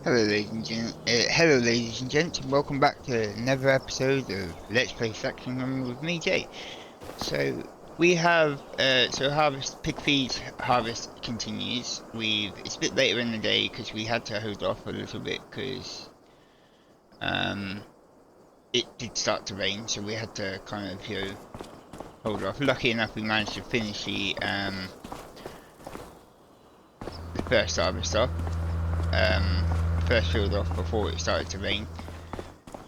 Hello, ladies and gents, and welcome back to another episode of Let's Play Saxlingham with me, Jay. So we have harvest pig feed harvest continues. It's a bit later in the day because we had to hold off a little bit because it did start to rain, so we had to kind of hold off. Lucky enough, we managed to finish the first harvest off. First field off before it started to rain.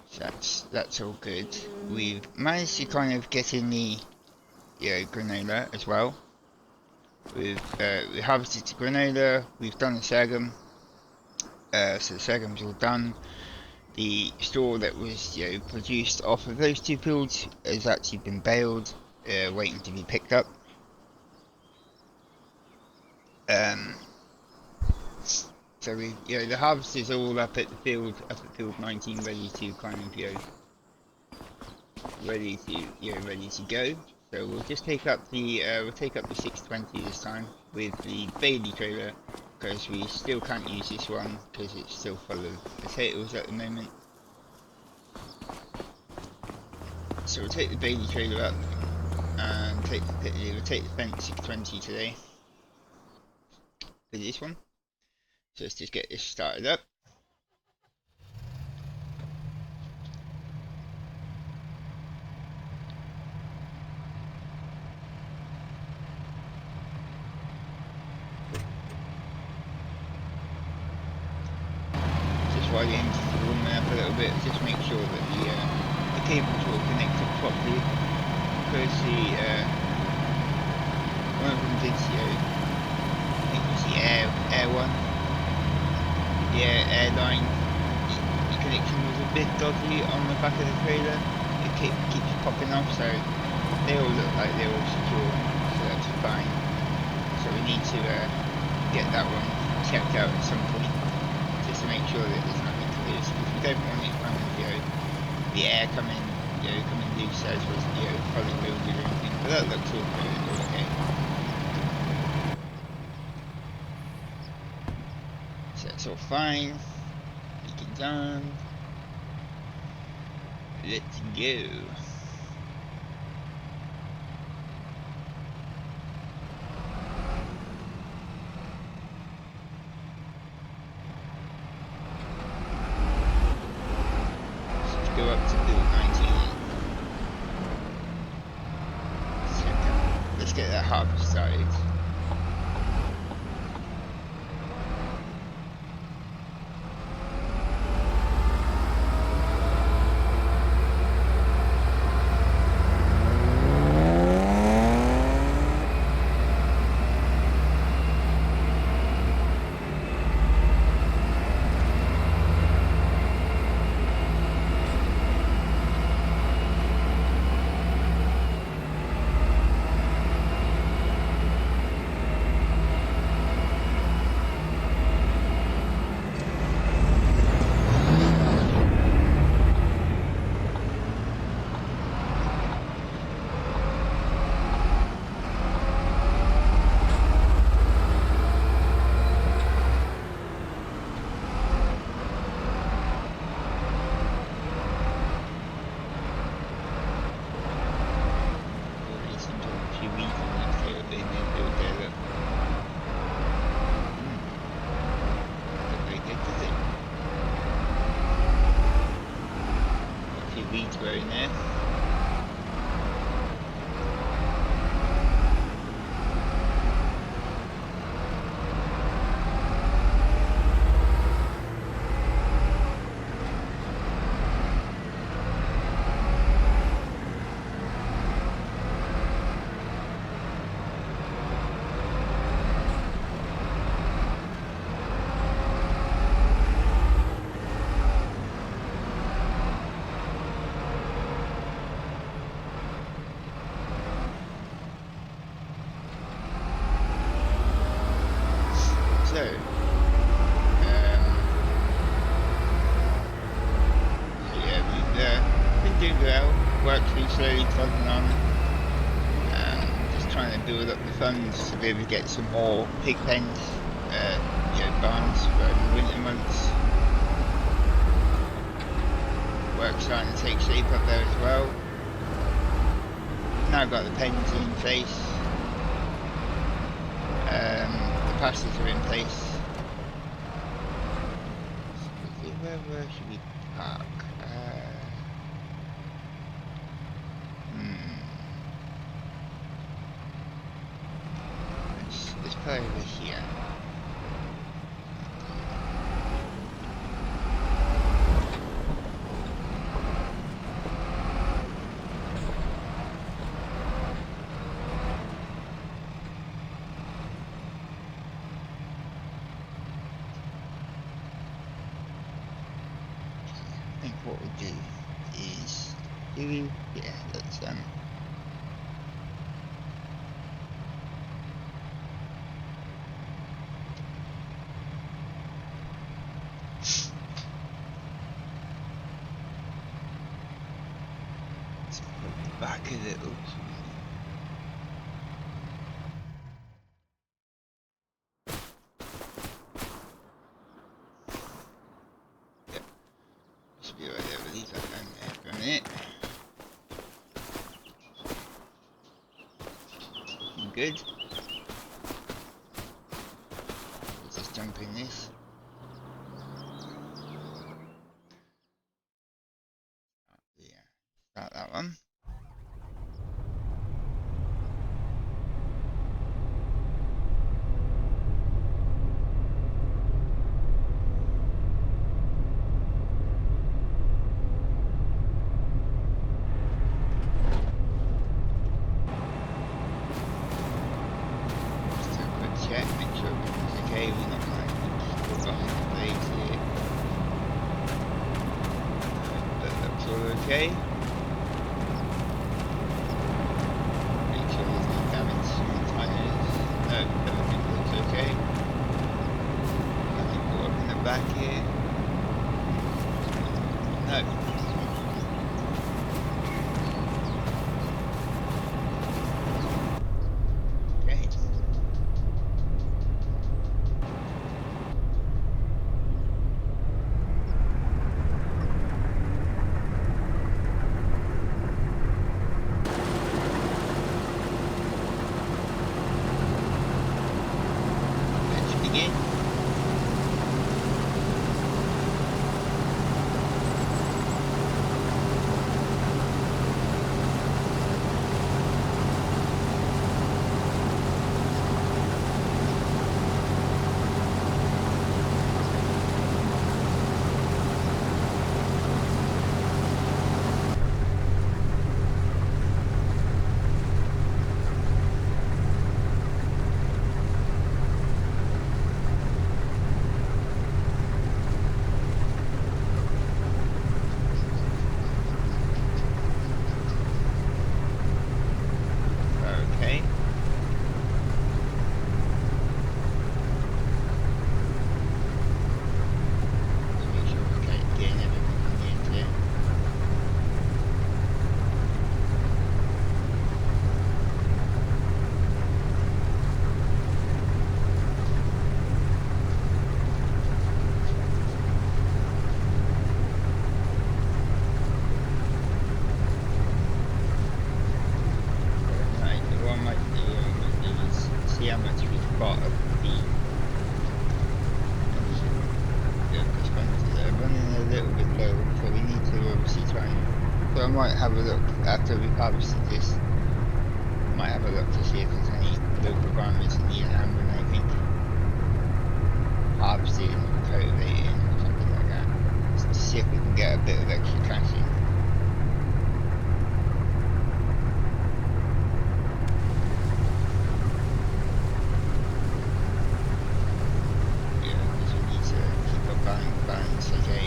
So that's all good. We've managed to kind of get in the granola as well. We harvested the granola. We've done the sorghum. So the sorghum's all done. The straw that was produced off of those two fields has actually been baled, waiting to be picked up. So we, the harvest is all up at field 19, ready to kind of ready to go. So we'll just take up the 620 this time with the Bailey trailer because we still can't use this one because it's still full of potatoes at the moment. So we'll take the Bailey trailer up and we'll take the fence 620 today for this one. So let's just get this started up. Just while the engine's warming up a little bit, just make sure that the cables are all connected properly because one of them did I think it was the air one. Airline, the connection was a bit dodgy on the back of the trailer. It keeps popping off, so they all look like they're all secure, so that's fine. So we need to get that one checked out at some point, just to make sure that there's nothing to lose, because we don't want it kind of, the air coming loose as was, following building or anything, but that looks all good, okay. That's all fine. Beacon done. Let's go. Let's go up to build 19. Let's get that harvest started. Weeds growing there. Slowly plodding on, just trying to build up the funds to be able to get some more pig pens barns for the winter months. Work's starting to take shape up there as well. Now got the pens in place. The pastures are in place. Where should we park? Let's put over here. I think what we'll do is, let's back a little. Yeah, should be right there. We'll leave that down there for a minute. Good. Let's just jump in this. Yeah, start that one. Okay. Make sure there's no damage to the tires. No, everything looks okay. Nothing go up in the back here. No. Okay. I might have a look after we harvested this. Might have a look to see if there's any local garments in the inland and anything harvested and cultivated or something like that. Just to see if we can get a bit of extra cash in. Yeah, because we need to keep our balance okay.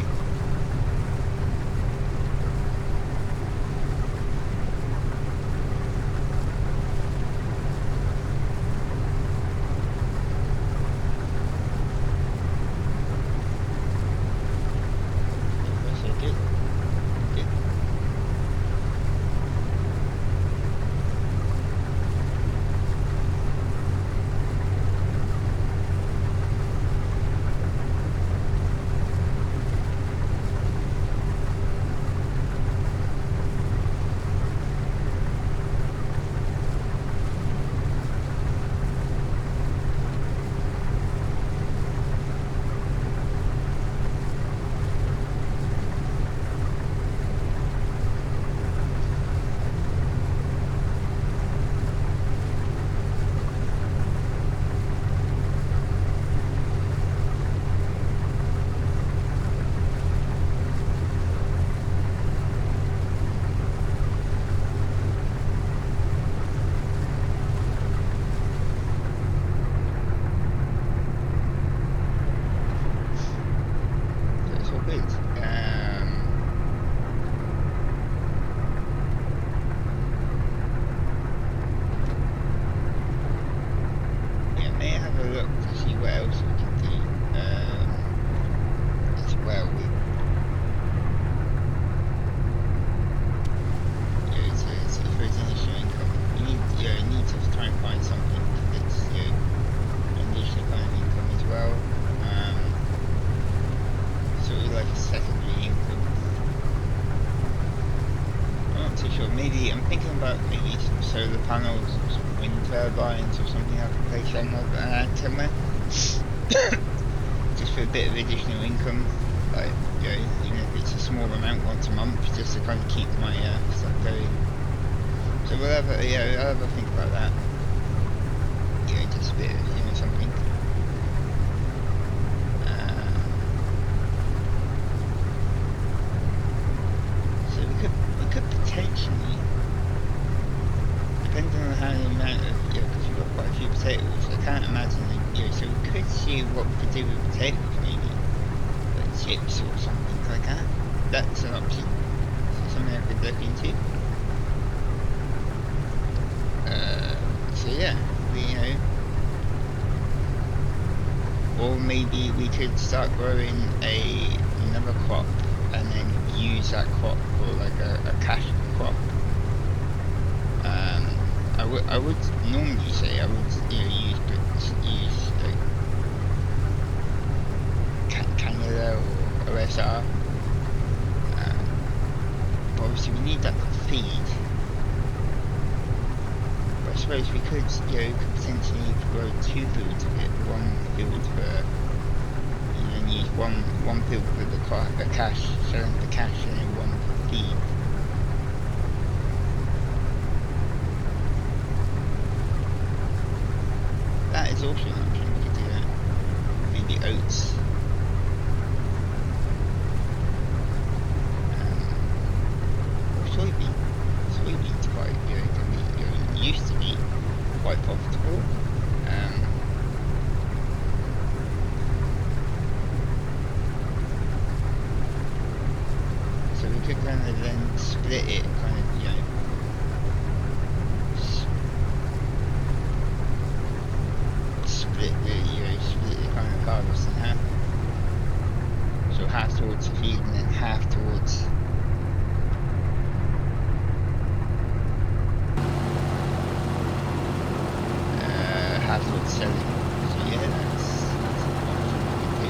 about maybe some solar panels or some wind turbines or something I can place on somewhere. Just for a bit of additional income, like, you know, even if it's a small amount once a month, just to kind of keep my stuff going. So we'll have I'll have a think about that. You know, just a bit of, you know, something. So we could potentially, depending on how the amount of, you know, because we've got quite a few potatoes, I can't imagine that, you know, so we could see what we could do with potatoes maybe, like chips or something like that. That's an option. So something I could look into. So yeah, you know, or maybe we could start growing another crop and then use that crop for like a cash crop. I would normally say I would, you know, use like cannula or OSR. But obviously we need that for feed. But I suppose we could, you know, potentially grow 2 fields of it. One field for, you know, use one field for the cash, selling the cash, and then one for feed. That is also an option, we could do that. Maybe oats. Or soybeans. Soybeans quite, you know, can be, you know, used to be quite profitable. So we could kind of then split it, kind of, you know, split the kind of harvest in half. So half towards feed and then half towards selling. So yeah, that's an option we can do.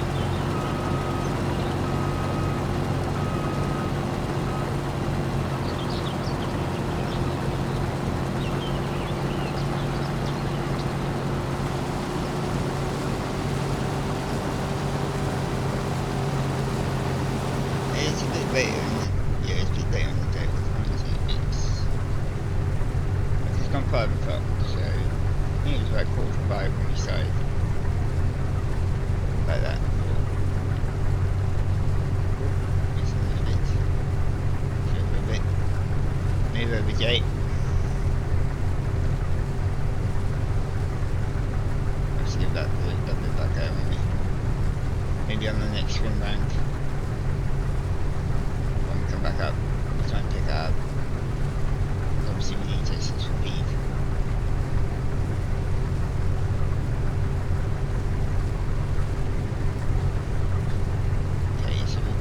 It's a bit later, isn't it? Yeah, it's a bit later in the day. It's gone 5 o'clock, so I think it was about 4:45 when we started. Like that. It's a little bit. It's over a bit. Move over Jake. Let's give that bit back out maybe. Maybe on the next swim round. When we come back up, we'll try and pick that up. Obviously we need to feed.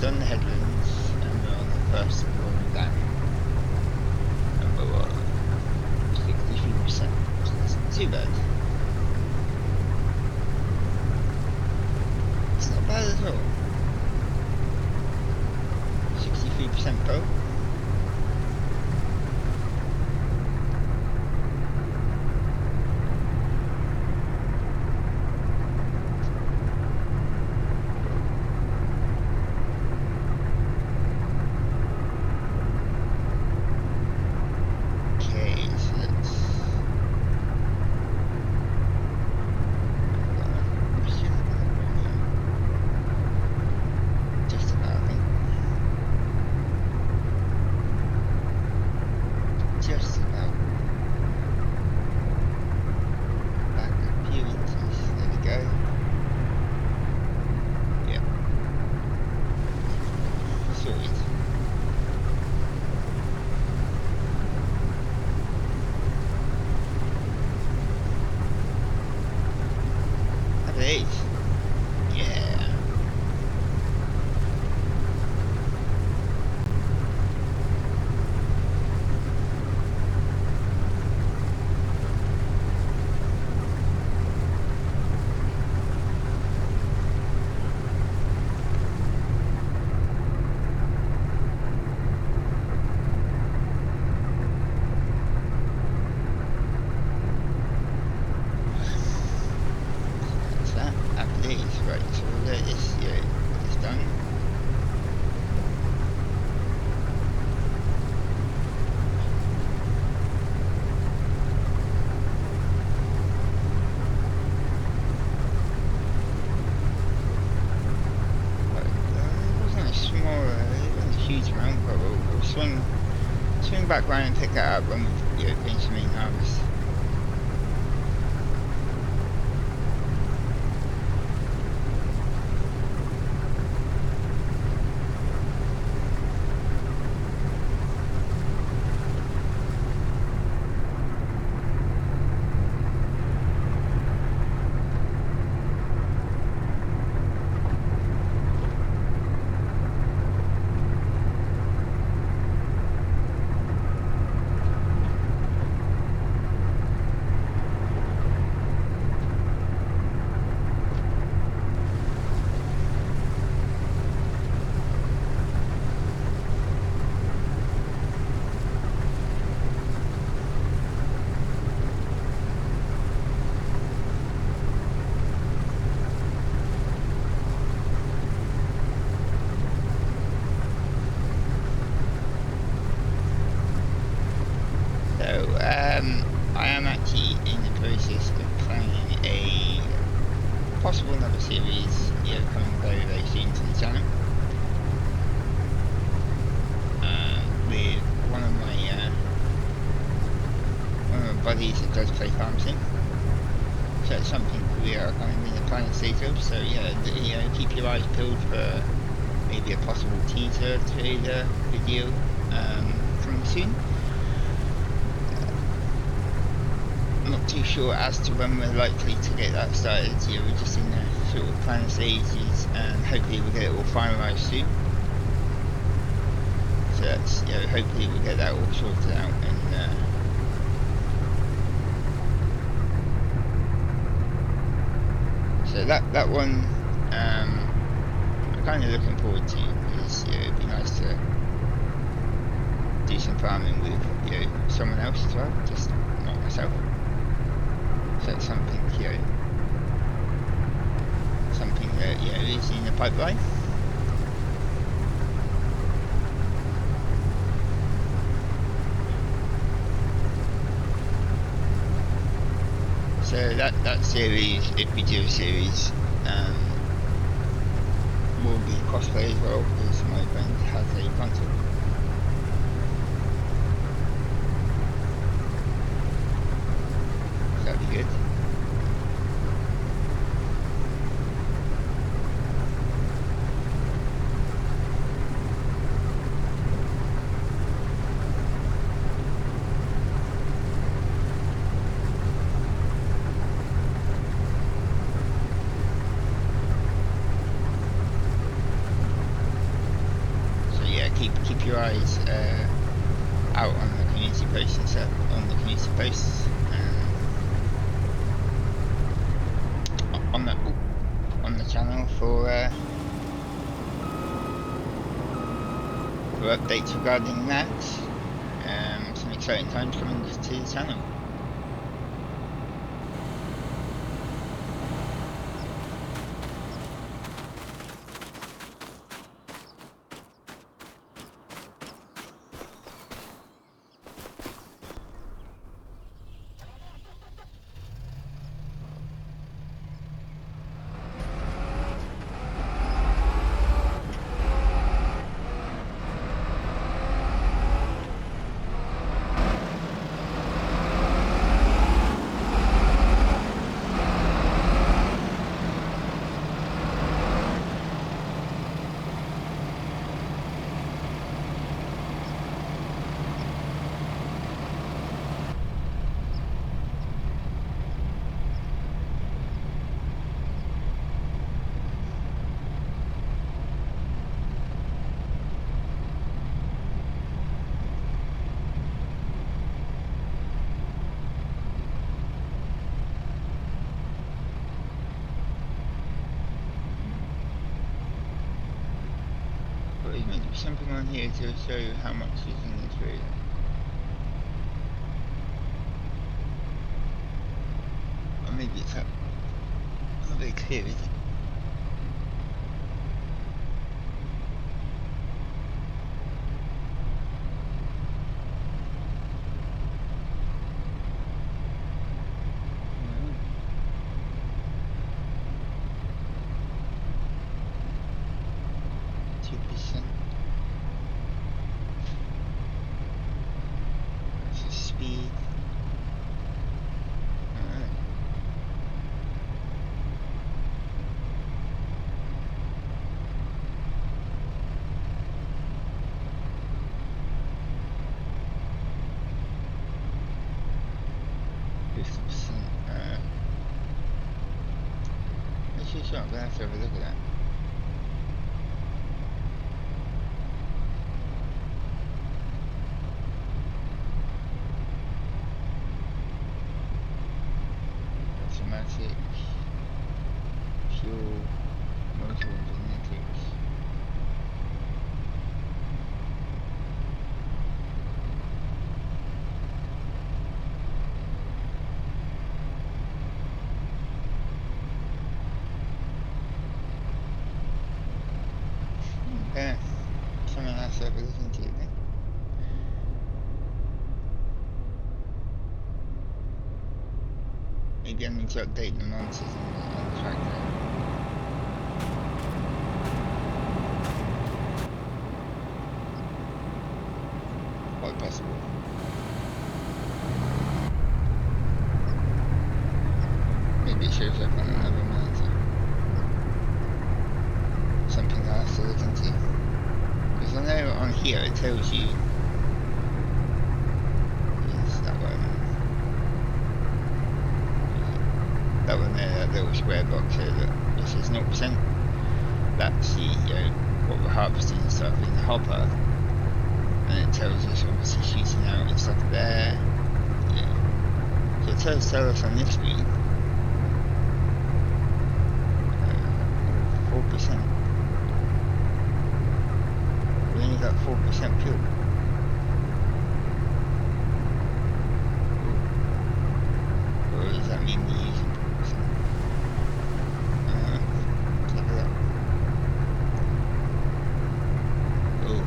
Done the headlands and we're on the first one down, and we're what, 63%, so that's not too bad. It's not bad at all. 63% pro. Right, so we'll let this, yeah, this done. Huge amount, but we'll swing back round and pick that up when we've finished the main harvest. I am actually in the process of planning a possible another series, coming very, very soon to the channel. With one of my buddies that does play farm sim. So it's something we are kind of in the planning stage of. So yeah, keep your eyes peeled for maybe a possible teaser trailer video coming soon. Not too sure as to when we're likely to get that started. We're just in the sort of planning stages, and hopefully we'll get it all finalised soon. So that's, hopefully we'll get that all sorted out, and so that one I'm kind of looking forward to, because it'd be nice to do some farming with someone else as well, just not myself. So that's something something that is in the pipeline. So that series, if we do a series, will be Crossplay as well, because my friend has a console. So that'd be good. Keep your eyes out on the community posts and stuff, on the channel for updates regarding that. Some exciting times coming to the channel. Something on here to show you how much is in the trailer. Or maybe it's up. Not very clear, is it? 2%. That's the speed. Alright. Sure, I'm gonna have to have a look at that. Automatic, fuel, motor and genetics. Yeah, something else to have a look into then. Maybe I need to update the monitors on the tractor. Quite possible. Maybe it shows up on another monitor. Something I'll have to look into. Because I know on here it tells you. Is that one? That one there, that little square box here, look, it says 0%. That's the, what we're harvesting and stuff in the hopper. And it tells us obviously shooting out and stuff there. Yeah. So it tells us on this screen. 4%. We only got 4% fuel. Or does that mean we're using 4%? Take a look. Oh.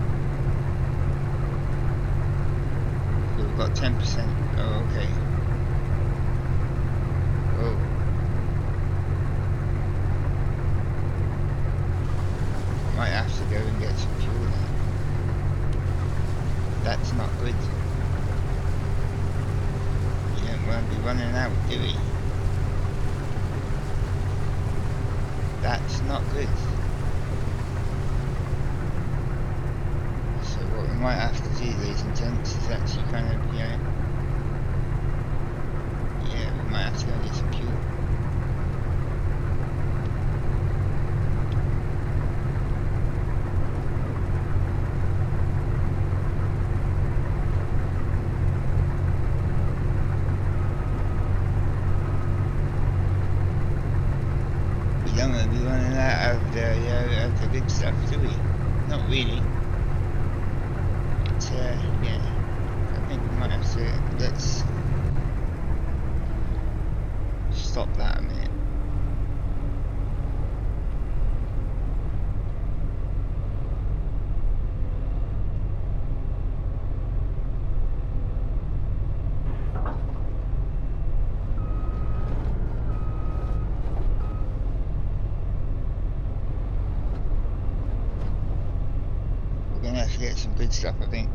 So we've got 10%. Oh, okay. Oh. Might have to go and get some fuel now. That's not good. You don't want to be running out, do we? That's not good. So what we might have to do, ladies and gents, is actually kind of, yeah, we might have to go and get some fuel. Don't want to be running out of the good stuff, do we? Not really. But yeah, I think we might have to, let's stop that a minute. Get some good stuff, I think.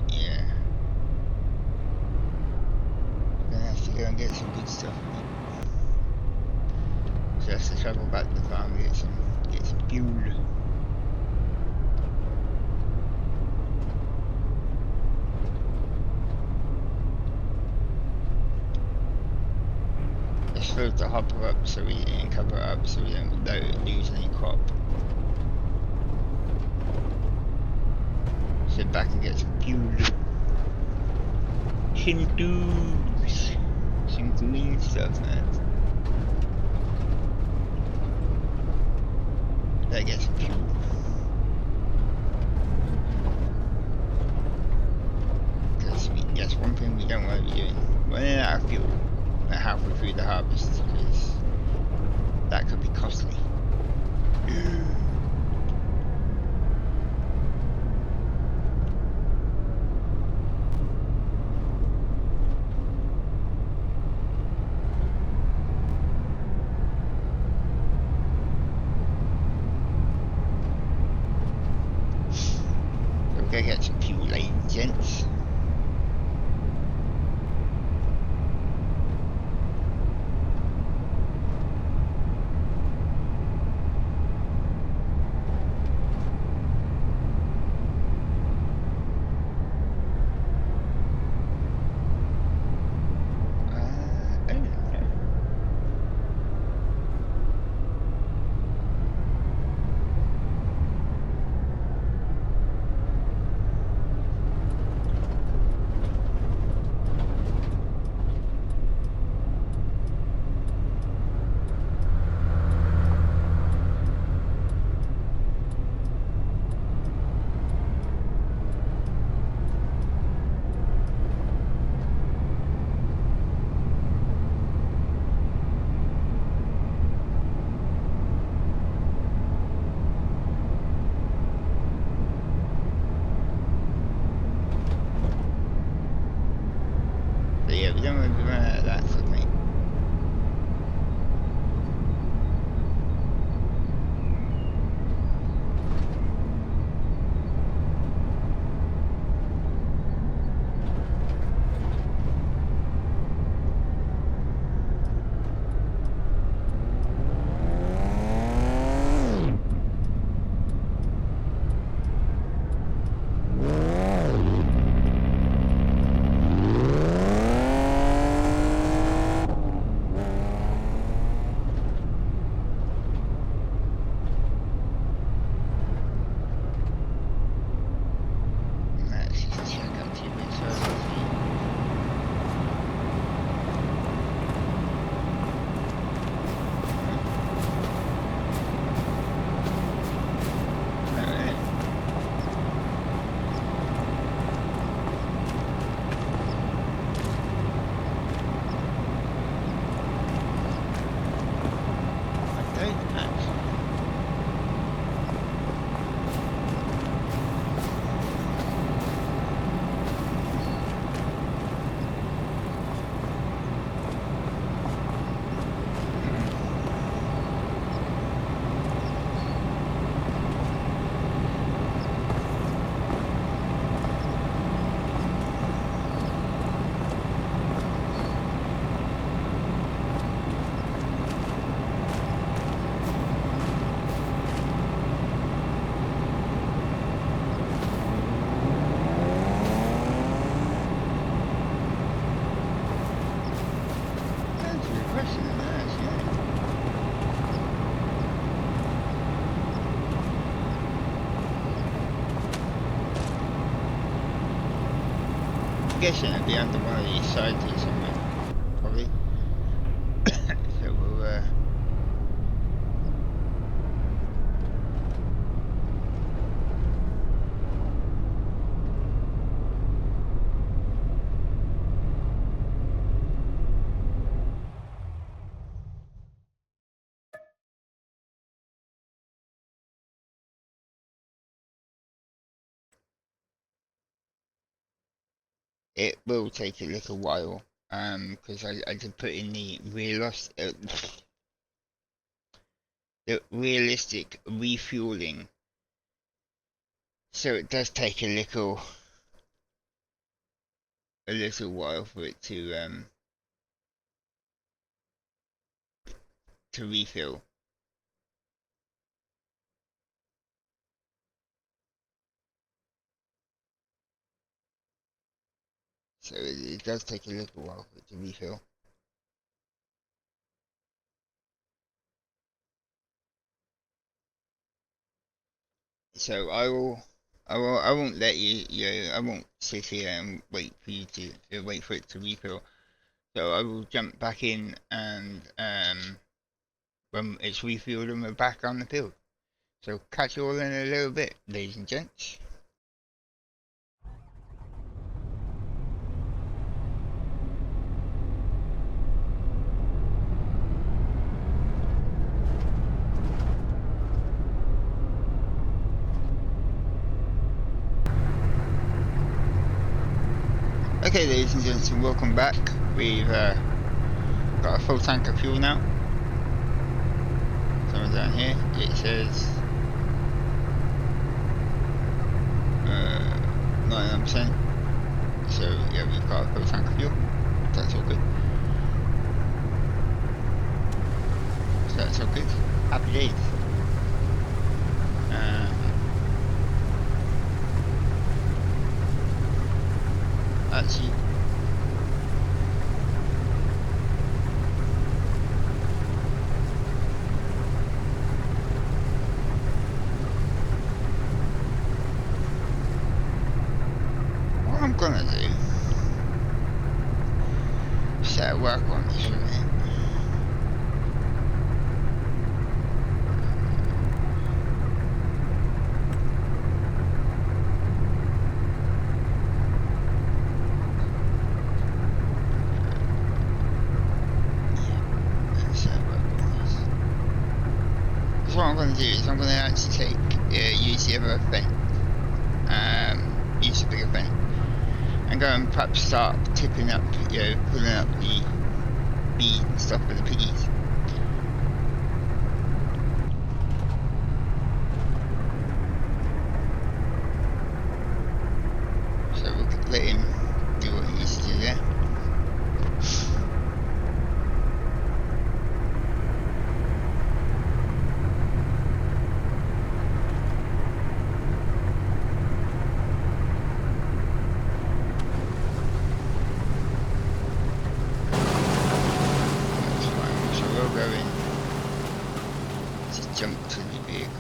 Yeah. We're gonna have to go and get some good stuff, I think. So that's to travel back to the farm and get some fuel. Load the hopper up so we can cover it up so we don't lose any crop. Sit back and get some fuel. Some green stuff, man. Better get some fuel. Because that's one thing we don't want to be doing. Running out of fuel halfway through the harvest, because that could be costly. yeah, we don't want to run out of that for me. I'm guessing it'll be under one of these sides or something, probably. So we'll it will take a little while, because I did put in the realistic refueling, so it does take a little while for it to refill. So it does take a little while for it to refill. So I won't let I won't sit here and wait for you to wait for it to refill. So I will jump back in, and when it's refilled and we're back on the field. So catch you all in a little bit, ladies and gents. Okay, ladies and gentlemen, welcome back. We've got a full tank of fuel now. Somewhere down here, it says 99%. So yeah, we've got a full tank of fuel. That's all good. So that's all good. Happy days. Actually, what I'm gonna do, set work on this for a minute. What I'm going to do is I'm going to actually take use the other thing, use the bigger thing, and go and perhaps start tipping up, you know, pulling up the feed and stuff for the piggies. So we'll let him do what he needs to do there. Jump to the vehicle.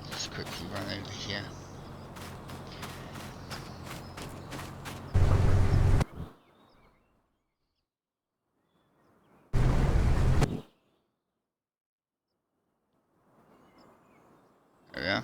Let's quickly run over here. There we are.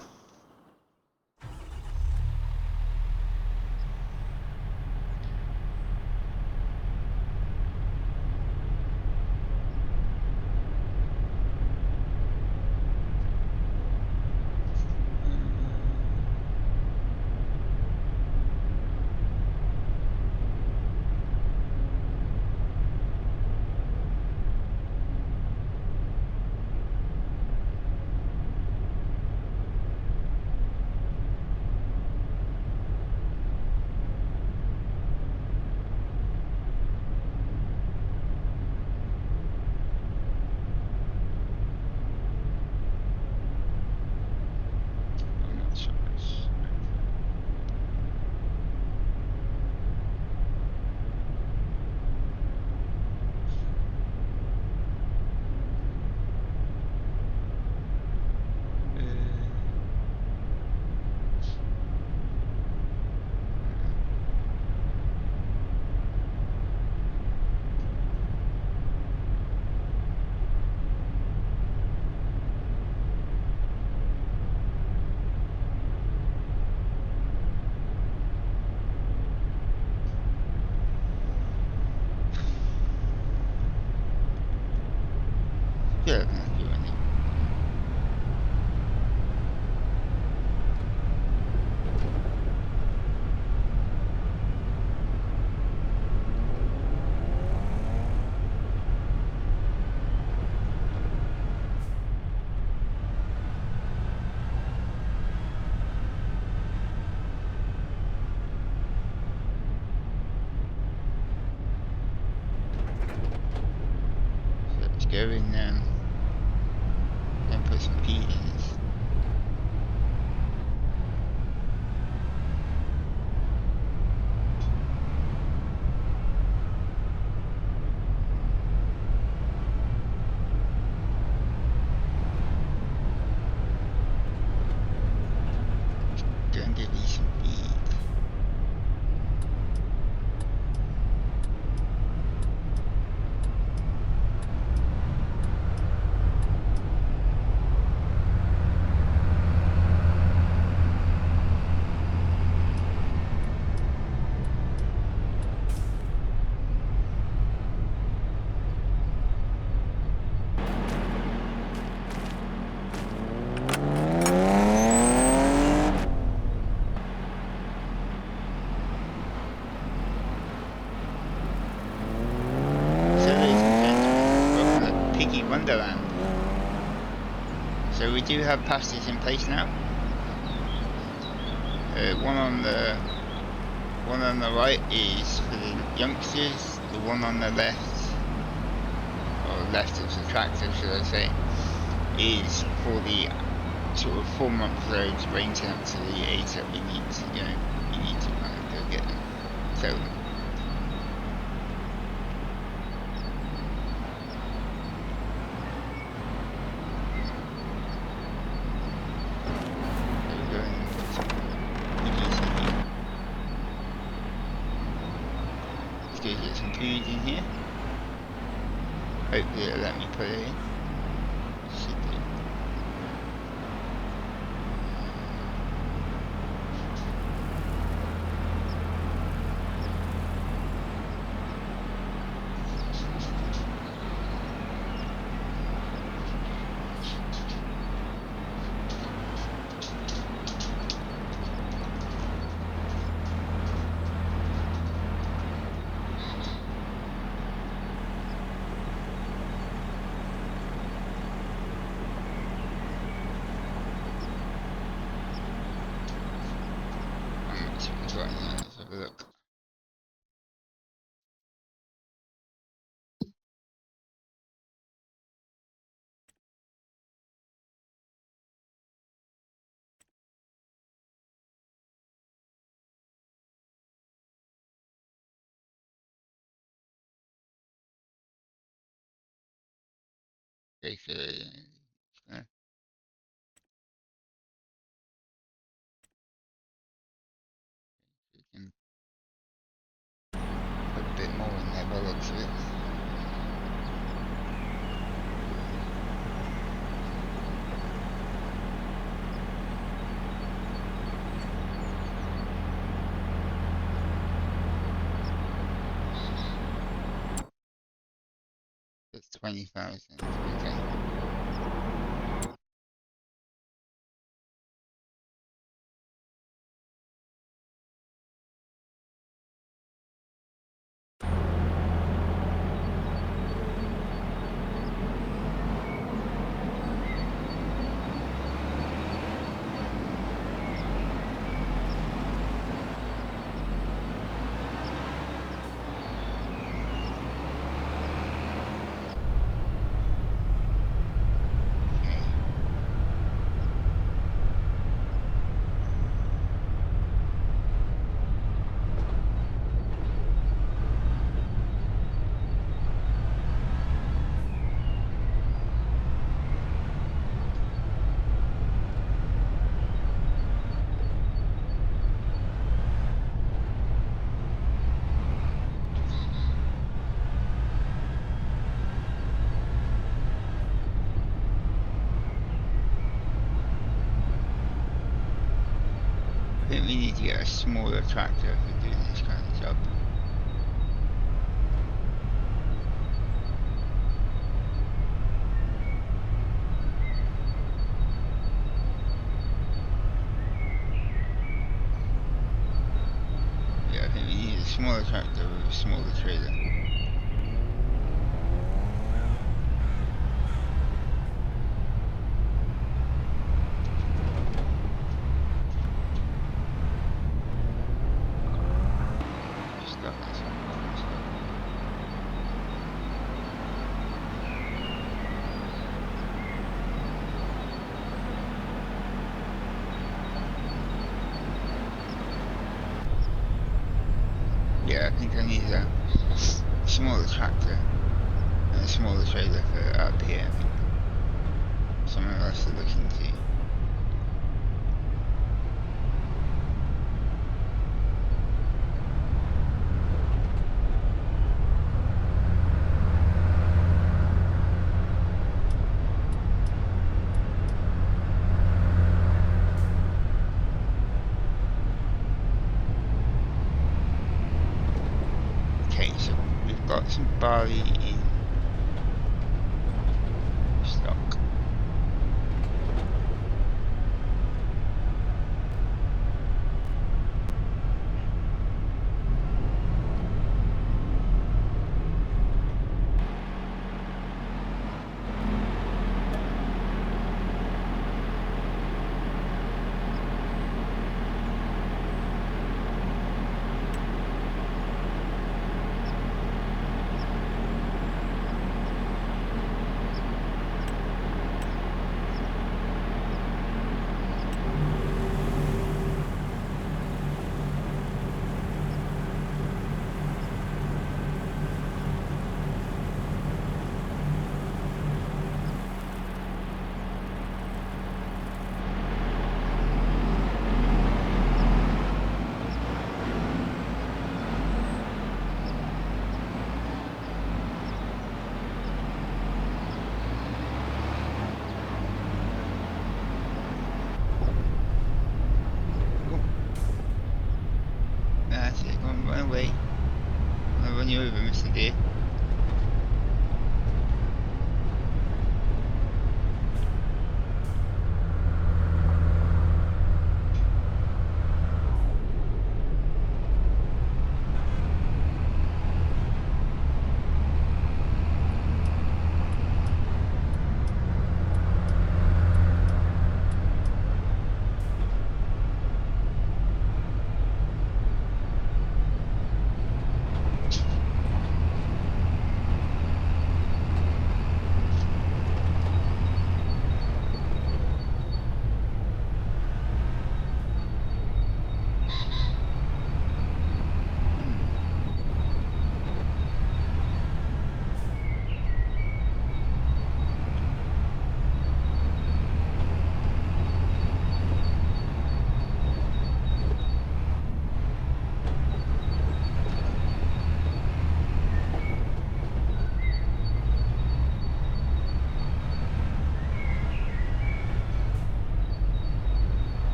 Yeah, I'm not doing it. So let's go in and put some feed in this. Go and give me some feed. Wonderland. So we do have passes in place now. One on the right is for the youngsters. The one on the left, or left of the tractor, should I say, is for the sort of 4-month roads ranging up to the age that we need to, you know, we need to kind of go get them. So. Get some food in here. Hopefully it'll let me put it in. Should do. got in there? Let's have a look. Okay, so we can put a bit more in there by the looks of it. That's 20,000. Okay. I think we need to get a smaller tractor for doing this kind of job. Yeah, I think we need a smaller tractor with a smaller trailer. Yeah, I think I need a smaller tractor and a smaller trailer for up here. Somewhere else to look into. Okay, so we've got some barley in stock.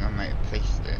I might have placed it.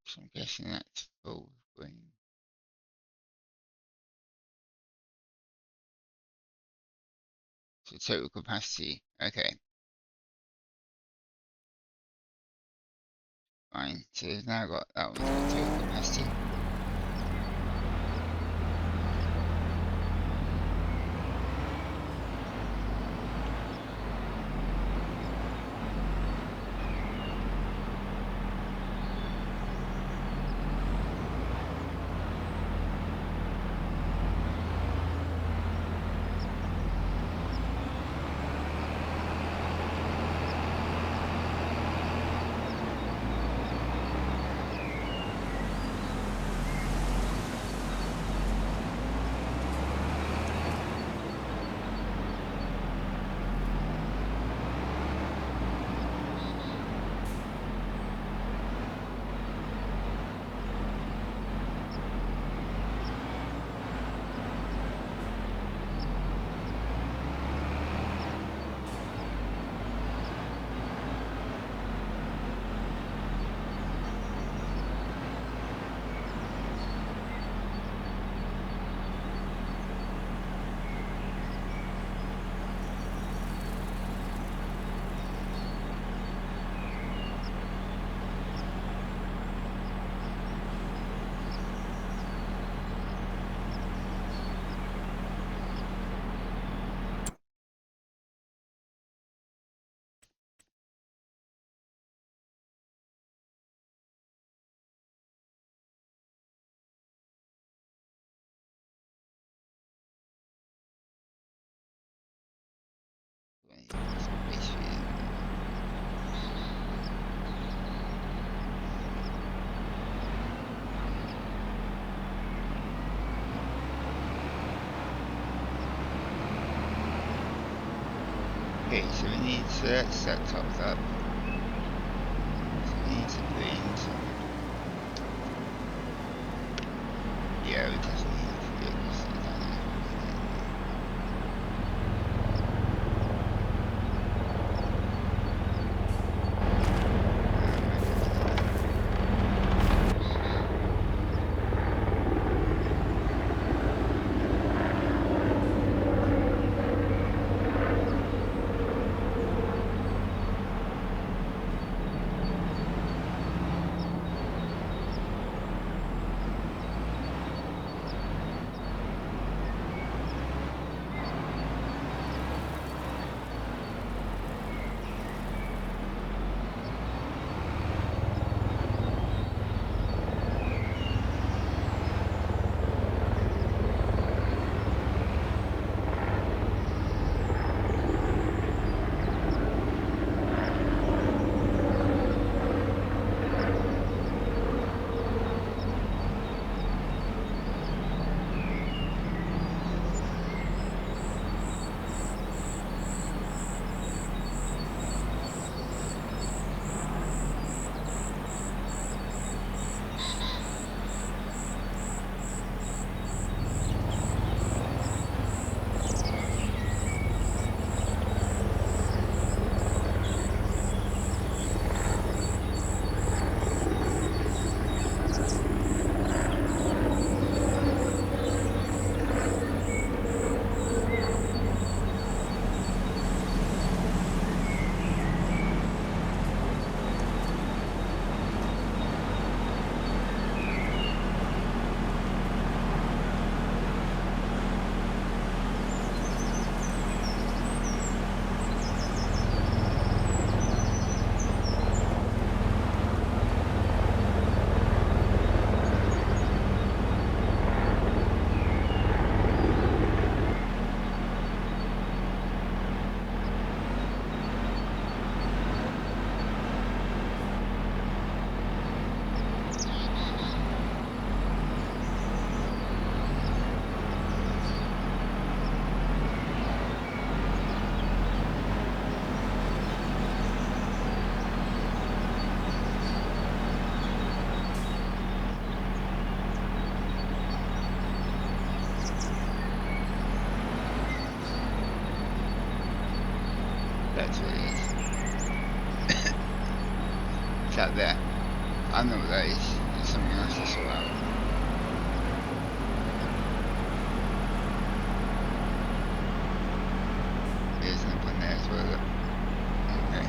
So I'm guessing that's full green. So total capacity, okay, fine. So we've now got that one's got total capacity. Okay, so we need to that's that topped up. So we need to put in some. Yeah, we definitely need to get this thing done. That's what it is. It's out there. I know what that is. It's something else to sort out. There's an one there as well. Okay.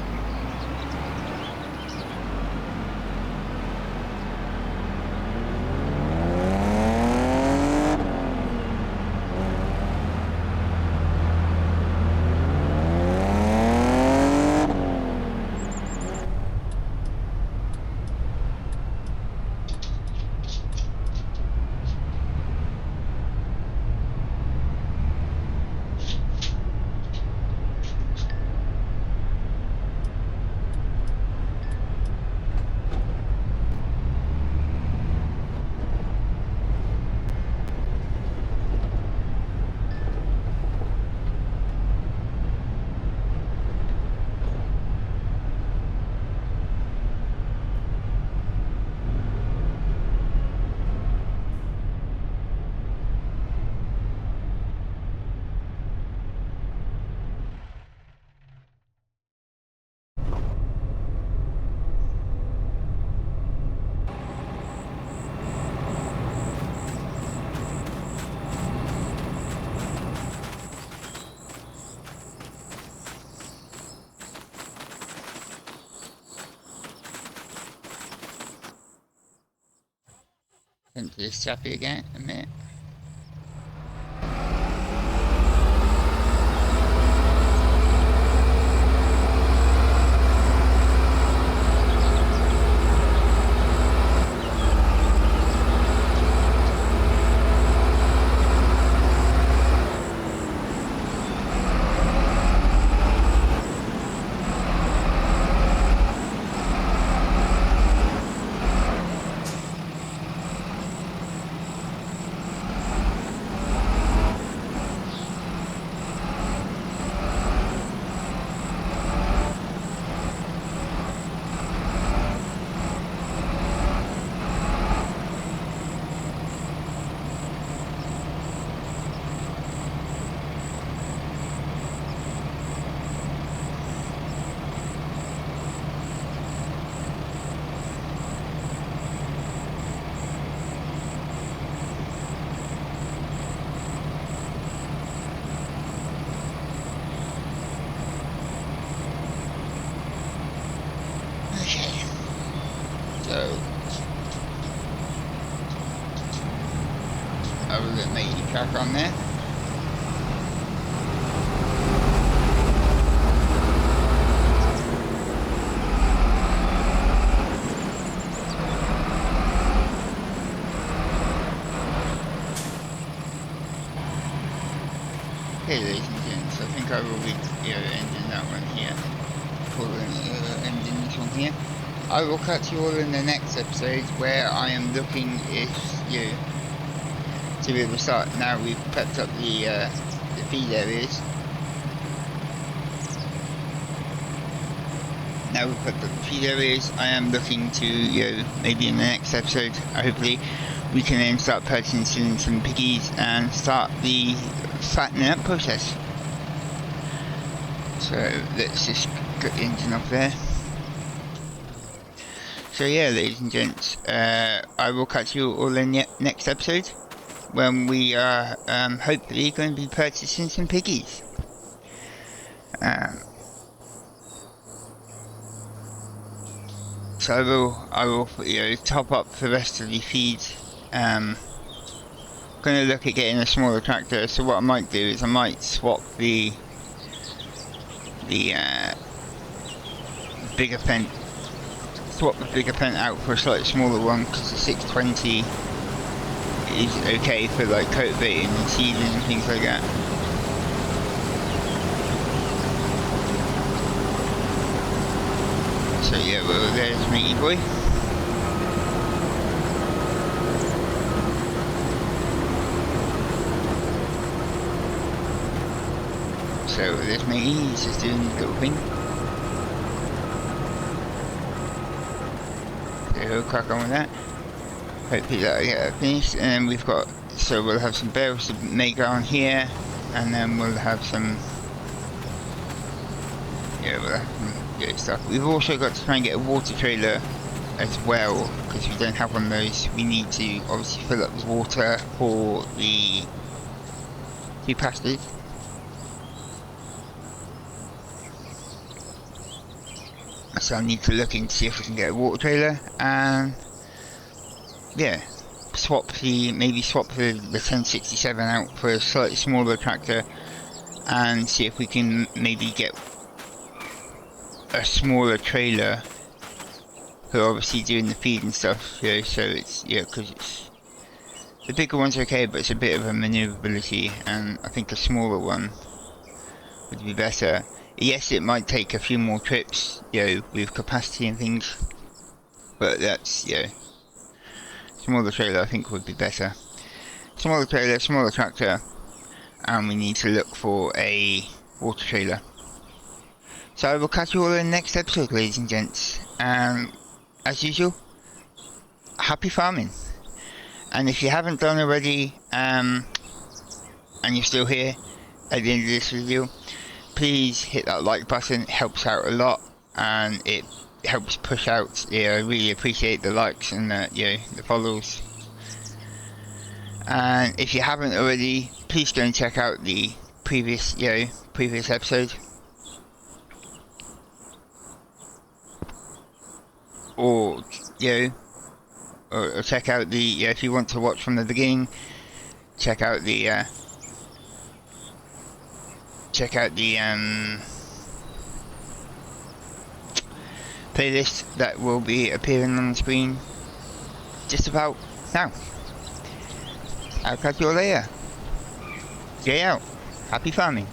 Into this chappy again a minute. I will let me crack on there. Okay, ladies and gents, I think I will be ending that one here. Ending this one here. I will catch you all in the next episode where I am looking to be able to start. Now we've prepped up the feed areas. Now we've prepped up the feed areas. I am looking to, maybe in the next episode, hopefully, we can then start purchasing some piggies and start the fattening up process. So let's just get the engine off there. So yeah, ladies and gents, I will catch you all in the next episode when we are hopefully going to be purchasing some piggies. So I will top up the rest of the feeds. Going to look at getting a smaller tractor. So what I might do is I might swap the bigger fence. Swap the bigger fence out for a slightly smaller one, because the 620 is okay for like cultivating and seeding and things like that. So yeah, well, there's Meaty Boy. So there's Meaty, he's just doing his little thing. We'll crack on with that. Hopefully that'll get finished, and then we've got, so we'll have some bales to make on here, and then we'll have some yeah, well, good stuff. We've also got to try and get a water trailer as well, because we don't have one of those. We need to obviously fill up the water for the two pastures. So I need to look into see if we can get a water trailer, and yeah, maybe swap the 1067 out for a slightly smaller tractor, and see if we can maybe get a smaller trailer who are obviously doing the feed and stuff, you know, so it's, yeah, because it's, the bigger one's okay, but it's a bit of a maneuverability, and I think a smaller one would be better. Yes, it might take a few more trips, you know, with capacity and things, but that's, you know, smaller trailer I think would be better. Smaller trailer, smaller tractor, and we need to look for a water trailer. So I will catch you all in the next episode, ladies and gents, and as usual, happy farming. And if you haven't done already, and you're still here at the end of this video, please hit that like button. It helps out a lot, and it helps push out. Yeah, I really appreciate the likes and the follows. And if you haven't already, please go and check out the previous episode, or or check out the if you want to watch from the beginning, check out the playlist that will be appearing on the screen just about now. I'll catch you all later. Stay out. Happy farming.